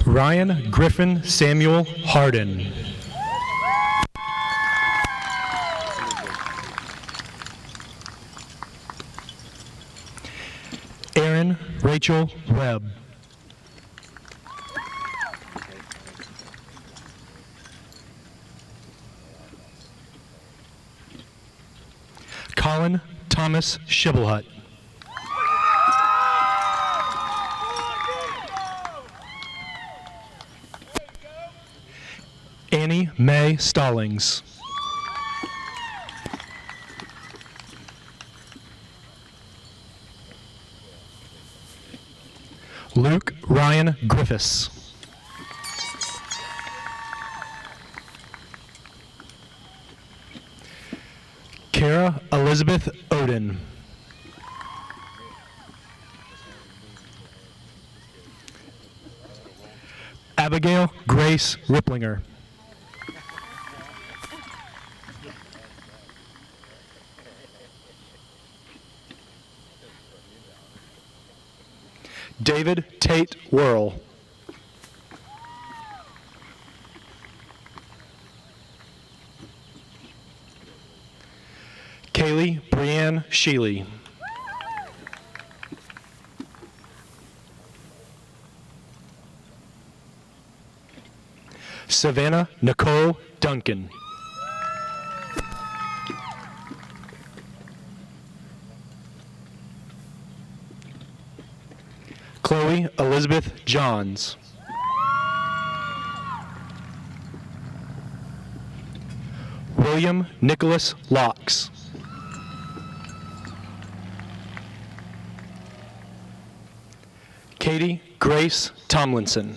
Ryan Griffin Samuel Harden. Erin Rachel Webb. Colin Thomas Shibblehut. Annie Mae Stallings. Luke Ryan Griffiths. Kara Elizabeth Oden. Abigail Grace Ripplinger. David Tate Worrell. Kaylee Brianne Sheely. Savannah Nicole Duncan. Chloe Elizabeth Johns. William Nicholas Locks. Katie Grace Tomlinson.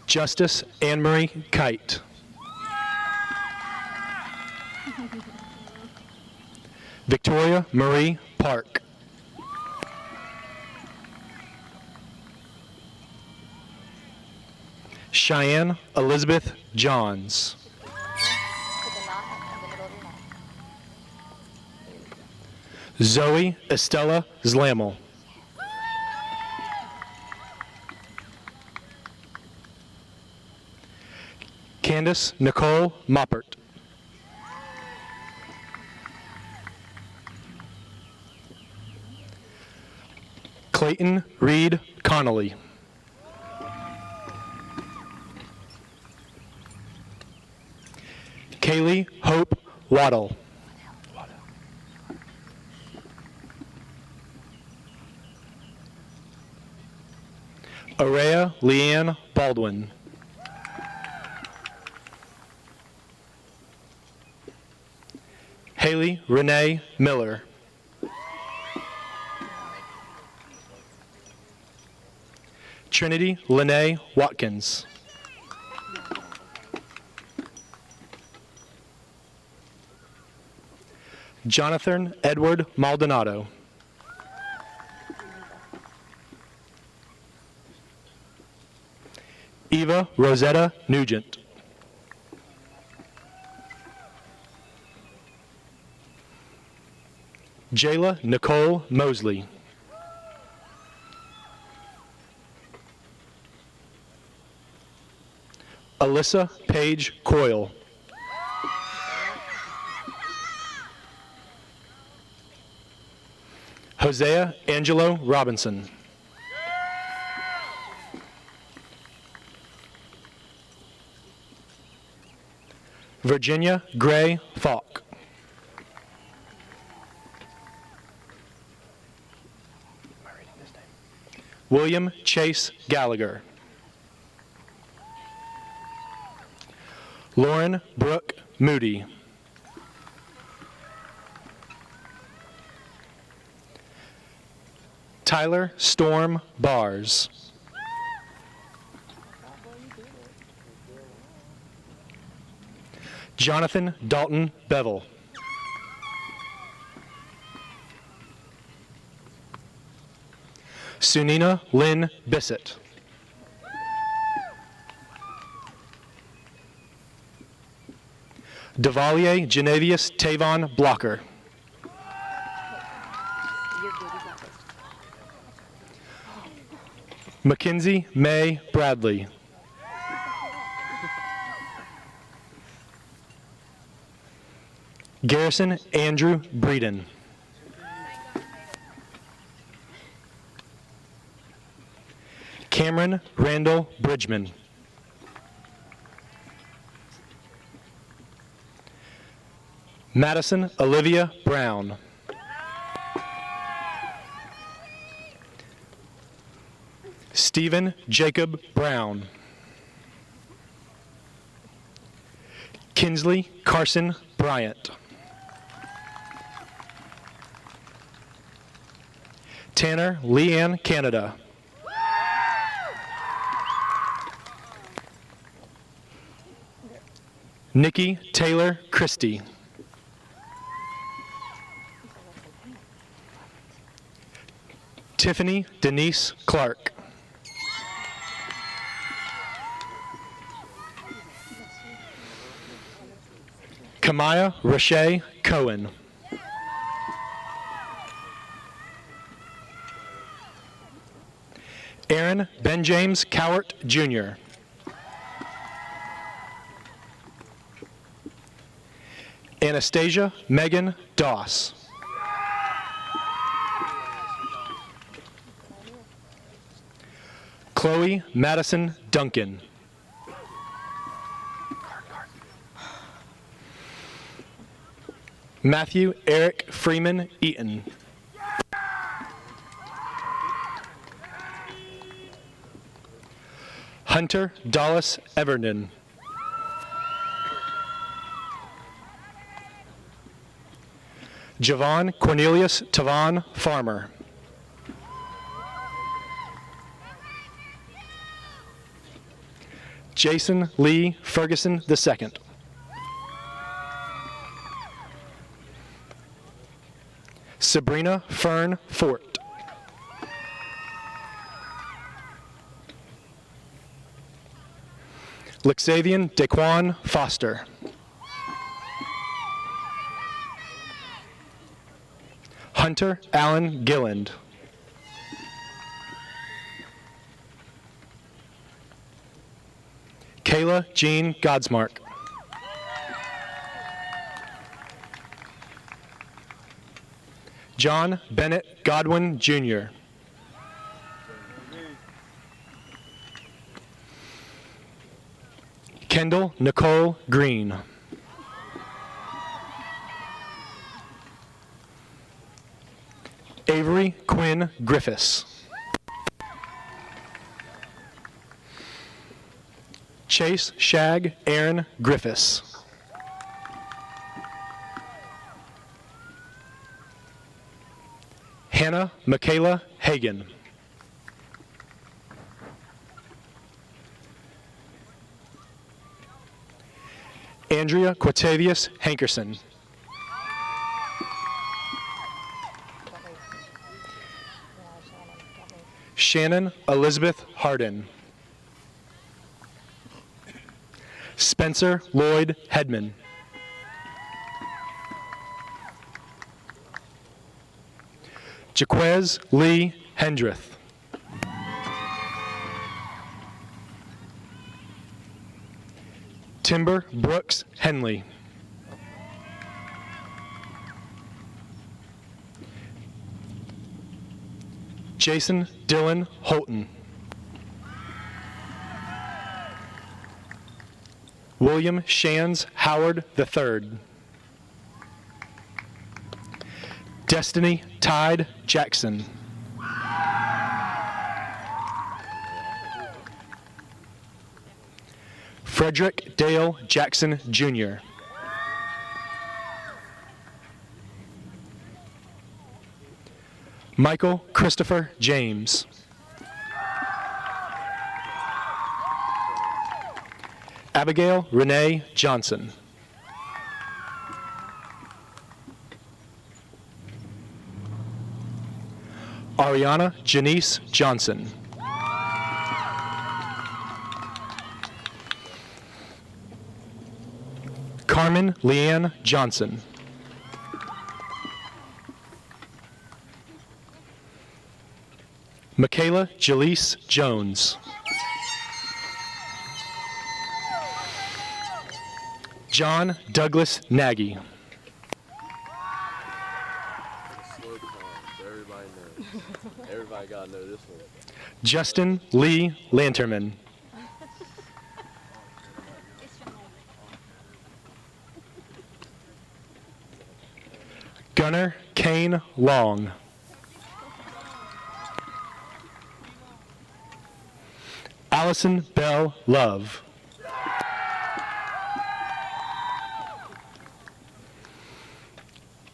Justice Anne-Marie Kite. Victoria Marie Park. Cheyenne Elizabeth Johns. Zoe Estella Zlamel. Candace Nicole Moppert. Clayton Reed Connolly. Kaylee Hope Waddle. Araya Leanne Baldwin. Haley Renee Miller. Trinity Lene Watkins. Jonathan Edward Maldonado. Eva Rosetta Nugent. Jayla Nicole Mosley. Alyssa Paige Coyle. Hosea Angelo Robinson. Virginia Gray Falk. William Chase Gallagher. Lauren Brooke Moody. Tyler Storm Bars. Jonathan Dalton Bevel. Sunina Lynn Bissett. Devalier Genevius Tavon Blocker. Mackenzie May Bradley. Garrison Andrew Breeden. Cameron Randall Bridgman. Madison Olivia Brown. Stephen Jacob Brown. Kinsley Carson Bryant. Tanner Leanne Canada. Nikki Taylor Christie. Tiffany Denise Clark. Kamaya Rashay Cohen. Aaron Ben James Cowart Jr. Anastasia Megan Doss. Chloe Madison Duncan. Matthew Eric Freeman Eaton. Hunter Dallas Everton. Javon Cornelius Tavon Farmer. Jason Lee Ferguson II. Sabrina Fern Fort. Lexavian Daquan Foster. Hunter Allen Gilland. Kayla Jean Godsmark. John Bennett Godwin Jr. Kendall Nicole Green. Avery Quinn Griffiths. Chase Shag Aaron Griffiths. Hannah Michaela Hagan. Andrea Quatavius Hankerson. Shannon Elizabeth Hardin. Spencer Lloyd Hedman. Jaquez Lee Hendrith. Timber Brooks Henley. Jason Dylan Holton. William Shands Howard III. Destiny Tide Jackson. Frederick Dale Jackson Jr. Michael Christopher James. Abigail Renee Johnson. Ariana Janice Johnson. Carmen Leanne Johnson. Michaela Jaleese Jones. John Douglas Nagy. Everybody knows. Everybody gotta know this one. Justin Lee Lanterman. Gunnar Kane Long. Allison Bell Love.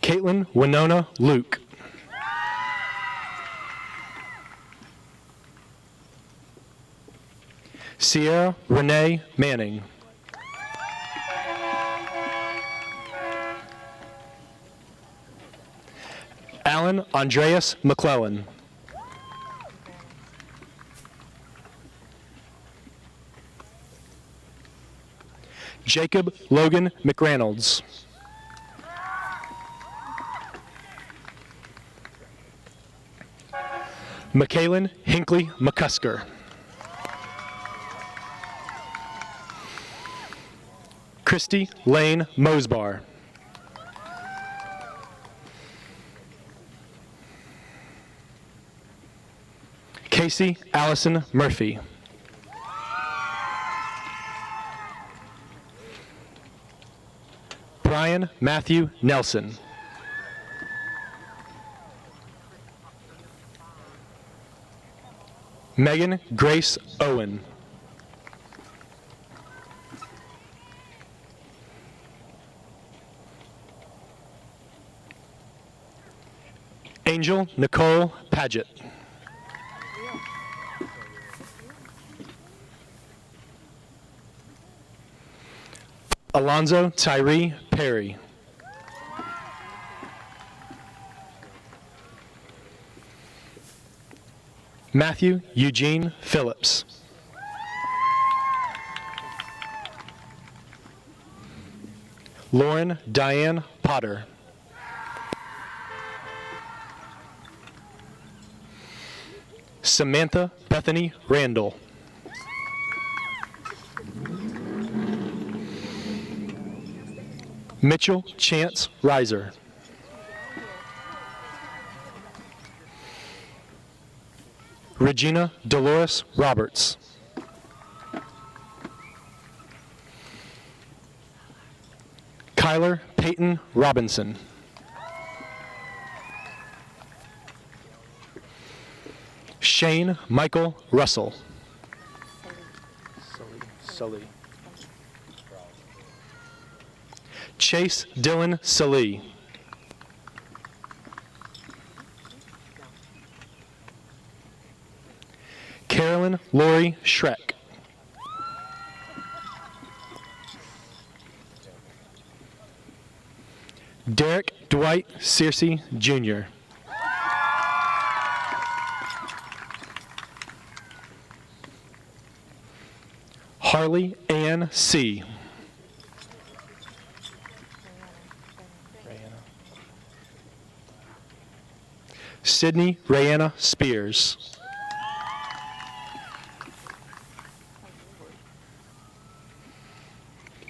Caitlin Winona Luke. Sierra Renee Manning. Alan Andreas McClellan. Jacob Logan McReynolds. Michaelin Hinckley McCusker. Christy Lane Mosbar. Casey Allison Murphy. Brian Matthew Nelson. Megan Grace Owen. Angel Nicole Paget. Alonzo Tyree Perry. Matthew Eugene Phillips. Lauren Diane Potter. Samantha Bethany Randall. Mitchell Chance Reiser. Regina Dolores Roberts. Kyler Peyton Robinson. Shane Michael Russell. Sully. Chase Dylan Salee. Carolyn Lori Schreck. Derek Dwight Searcy Jr. Harley Ann C. Sydney Rayanna Spears.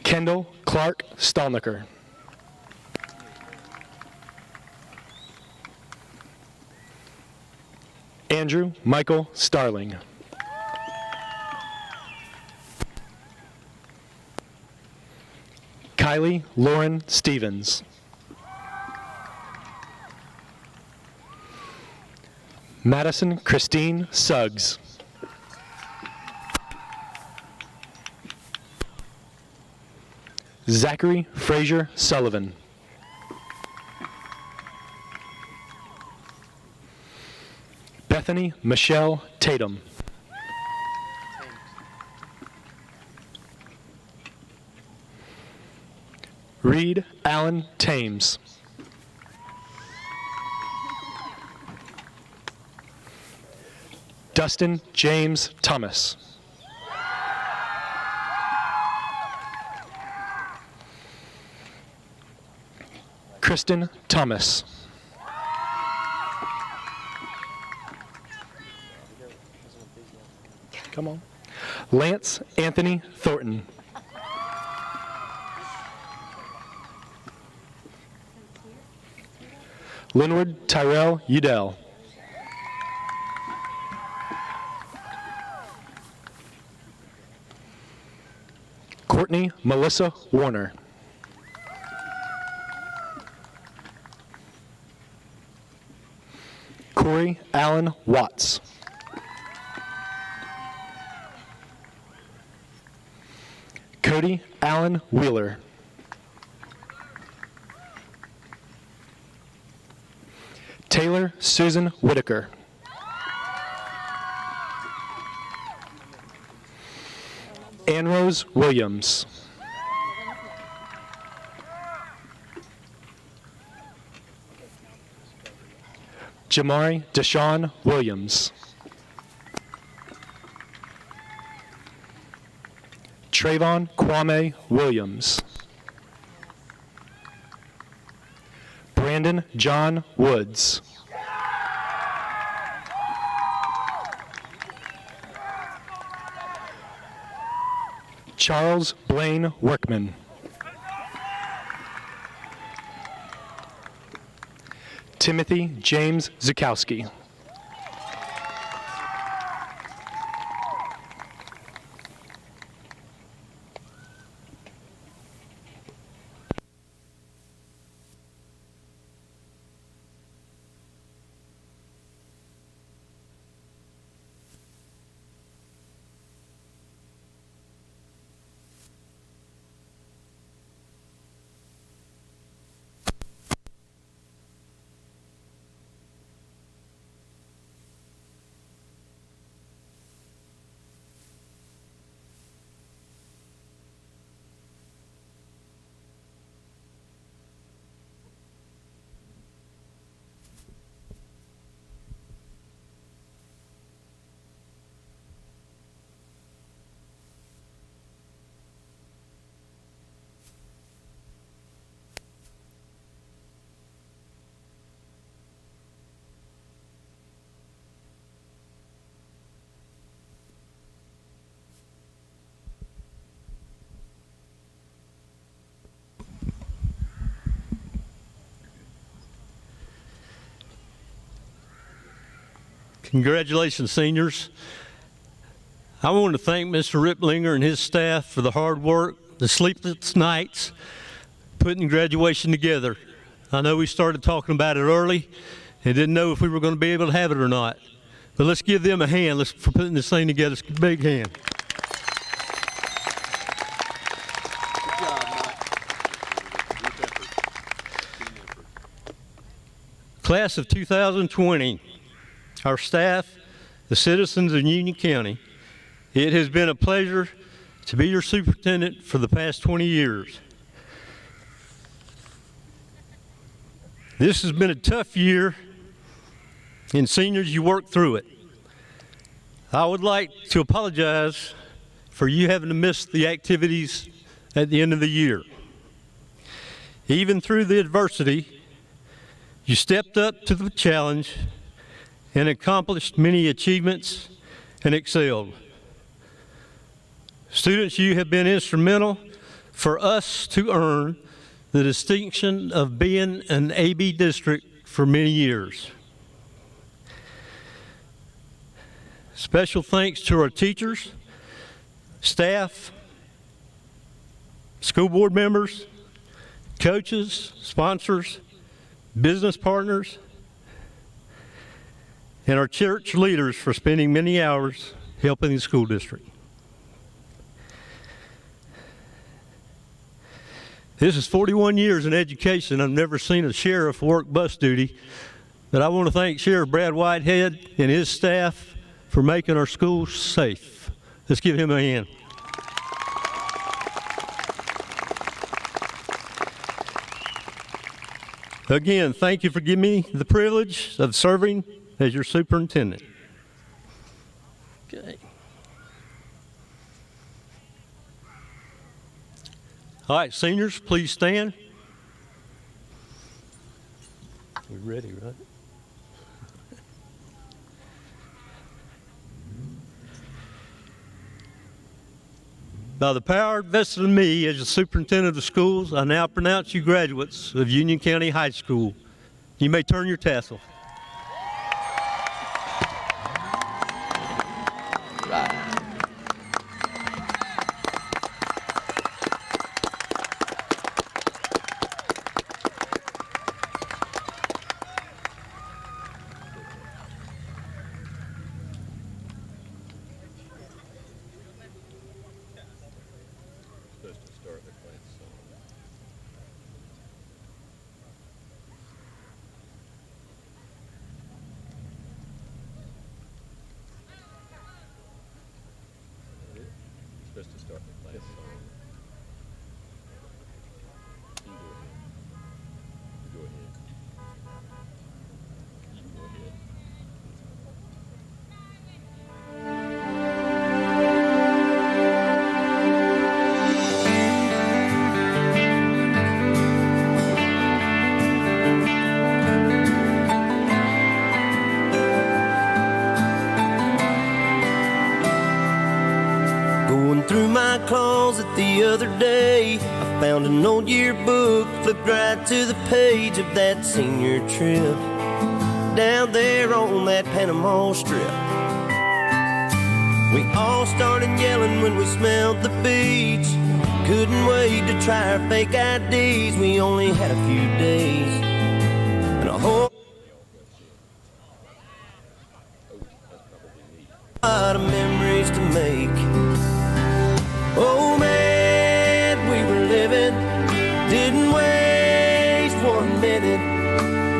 Kendall Clark Stallnicker. Andrew Michael Starling. Kylie Lauren Stevens. Madison Christine Suggs. Zachary Frazier Sullivan. Bethany Michelle Tatum. Reed Allen Thames. Dustin James Thomas. Kristen Thomas. Come on. Lance Anthony Thornton. Linwood Tyrell Udell. Courtney Melissa Warner. Corey Allen Watts. Cody Allen Wheeler. Taylor Susan Whitaker. Ann Rose Williams. Jamari Deshaun Williams. Trayvon Kwame Williams. Brandon John Woods. Charles Blaine Workman. Timothy James Zukowski. Congratulations, seniors. I want to thank Mr. Riplinger and his staff for the hard work, the sleepless nights, putting graduation together. I know we started talking about it early and didn't know if we were going to be able to have it or not. But let's give them a hand for putting this thing together. It's a big hand. Good job, Mike. Group effort. Team effort. Class of 2020, our staff, the citizens of Union County, it has been a pleasure to be your superintendent for the past 20 years. This has been a tough year, and seniors, you worked through it. I would like to apologize for you having to miss the activities at the end of the year. Even through the adversity, you stepped up to the challenge and accomplished many achievements and excelled. Students, you have been instrumental for us to earn the distinction of being an AB district for many years. Special thanks to our teachers, staff, school board members, coaches, sponsors, business partners, and our church leaders for spending many hours helping the school district. This is 41 years in education. I've never seen a sheriff work bus duty, but I want to thank Sheriff Brad Whitehead and his staff for making our schools safe. Let's give him a hand. Again, thank you for giving me the privilege of serving as your superintendent. Okay. All right, seniors, please stand. We're ready, right? By the power vested in me as the superintendent of the schools, I now pronounce you graduates of Union County High School. You may turn your tassel. Supposed to start the class song. You go ahead. You can go ahead. Through my closet the other day, I found an old yearbook, flipped right to the page of that senior trip down there on that Panama Strip. We all started yelling when we smelled the beach, couldn't wait to try our fake IDs. We only had a few days and a whole lot of memories to make. Oh man, we were living, didn't waste 1 minute.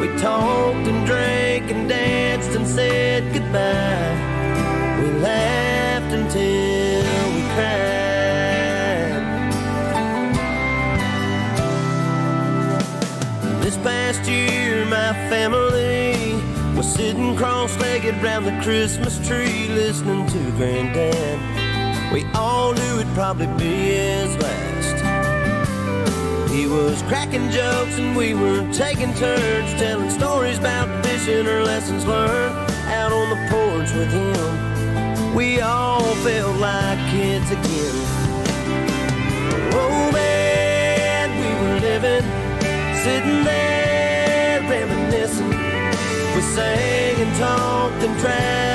We talked and drank and danced and said goodbye. We laughed until we cried. This past year my family was sitting cross-legged round the Christmas tree listening to Granddad. We all knew it'd probably be his last. He was cracking jokes and we were taking turns telling stories about fishing or lessons learned out on the porch with him. We all felt like kids again. Oh man, we were living, sitting there reminiscing. We sang and talked and traveled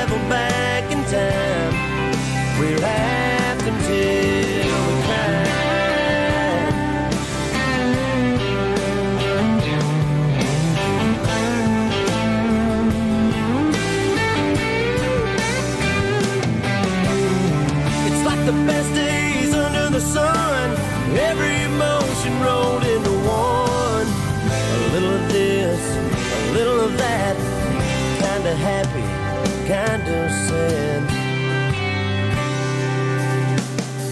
kinda happy, kinda sad.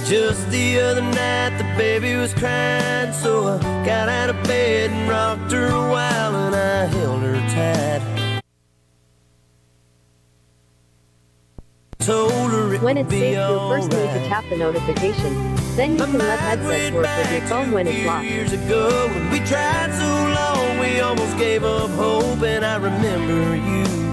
Just the other night the baby was crying, so I got out of bed and rocked her a while and I held her tight. Told her it When would it's be safe, you'll first need to alright. tap the notification. Then you can let headsets work with your phone when it's locked. Years ago when we tried so long we almost gave up hope, and I remember you